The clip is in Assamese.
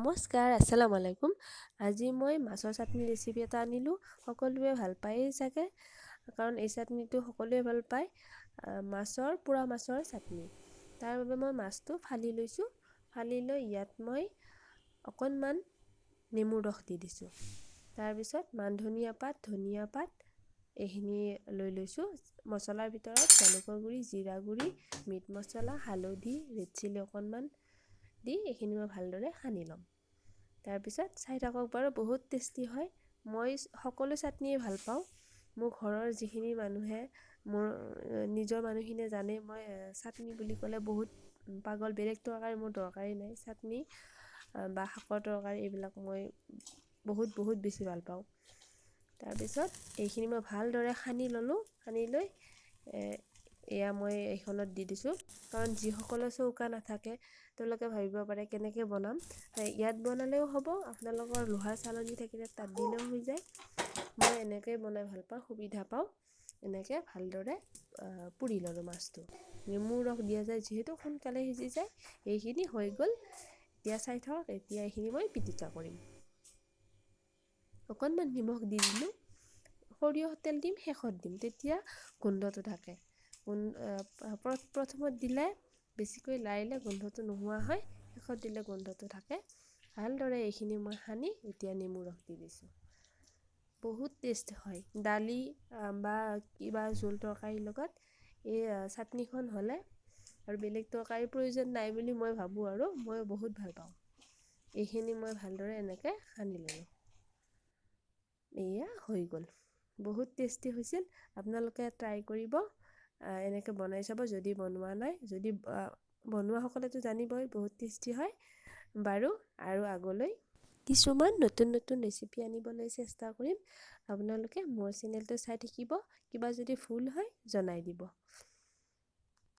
নমস্কাৰ, আসসালামু আলাইকুম। আজি মই মাছৰ চাটনি ৰেচিপি এটা আনিলোঁ। সকলোৱে ভাল পায়েই চাগে, কাৰণ এই চাটনিটো সকলোৱে ভাল পায়। পোৰা মাছৰ চাটনি। তাৰ বাবে মই মাছটো ফালি লৈছোঁ। ফালি লৈ ইয়াত মই অকণমান নেমুৰ ৰস দি দিছোঁ। তাৰপিছত মান ধনিয়া পাত এইখিনি লৈ লৈছোঁ। মছলাৰ ভিতৰত জালুকৰ গুড়ি, জিৰা গুড়ি, মিট মছলা, হালধি, ৰেড চিলি অকণমান দি এইখিনি মই ভালদৰে সানি ল'ম। তাৰপিছত চাই থাকক বাৰু, বহুত টেষ্টি হয়। মই সকলো চাটনিয়ে ভাল পাওঁ। মোৰ ঘৰৰ যিখিনি মানুহে, মোৰ নিজৰ মানুহখিনিয়ে জানে মই চাটনি বুলি ক'লে বহুত পাগল। বেলেগ তৰকাৰী মোৰ দৰকাৰী নাই। চাটনি বা শাকৰ তৰকাৰী এইবিলাক মই বহুত বেছি ভাল পাওঁ। তাৰপিছত এইখিনি মই ভালদৰে সানি ল'লোঁ। সানি লৈ এয়া মই এইখনত দি দিছোঁ। কাৰণ যিসকলৰ চৌকা নাথাকে তেওঁলোকে ভাবিব পাৰে কেনেকৈ বনাম। ইয়াত বনালেও হ'ব, আপোনালোকৰ লোহাৰ চালনী থাকিলে তাত দিলেও হৈ যায়। মই এনেকৈ বনাই ভাল পাওঁ, সুবিধা পাওঁ। এনেকৈ ভালদৰে পুৰি ল'লোঁ মাছটো। নেমুৰ ৰস দিয়া যায় যিহেতু সোনকালে সিজি যায়। এইখিনি হৈ গ'ল। এতিয়া চাই থাকক, এতিয়া এইখিনি মই পিটিকা কৰিম। অকণমান নিমখ দি দিলোঁ। সৰিয়হ তেল দিম, শেষত দিম, তেতিয়া গোন্ধটো থাকে। প্ৰথমত দিলে বেছিকৈ লাৰিলে গোন্ধটো নোহোৱা হয়, শেষত দিলে গোন্ধটো থাকে। ভালদৰে এইখিনি মই সানি এতিয়া নেমু ৰস দি দিছোঁ। বহুত টেষ্ট হয়। দালি বা কিবা জোল তৰকাৰীৰ লগত এই চাটনিখন হ'লে আৰু বেলেগ তৰকাৰীৰ প্ৰয়োজন নাই বুলি মই ভাবোঁ, আৰু মই বহুত ভাল পাওঁ। এইখিনি মই ভালদৰে এনেকৈ সানি ল'লোঁ। এয়া হৈ গ'ল। বহুত টেষ্টি হৈছিল। আপোনালোকে ট্ৰাই কৰিব, এনেকৈ বনাই চাব যদি বনোৱা নাই। যদি বনোৱাসকলেতো জানিবই বহুত টেষ্টি হয়। বাৰু, আৰু আগলৈ কিছুমান নতুন ৰেচিপি আনিবলৈ চেষ্টা কৰিম। আপোনালোকে মোৰ চেনেলটো চাই থাকিব। কিবা যদি ভুল হয় জনাই দিব।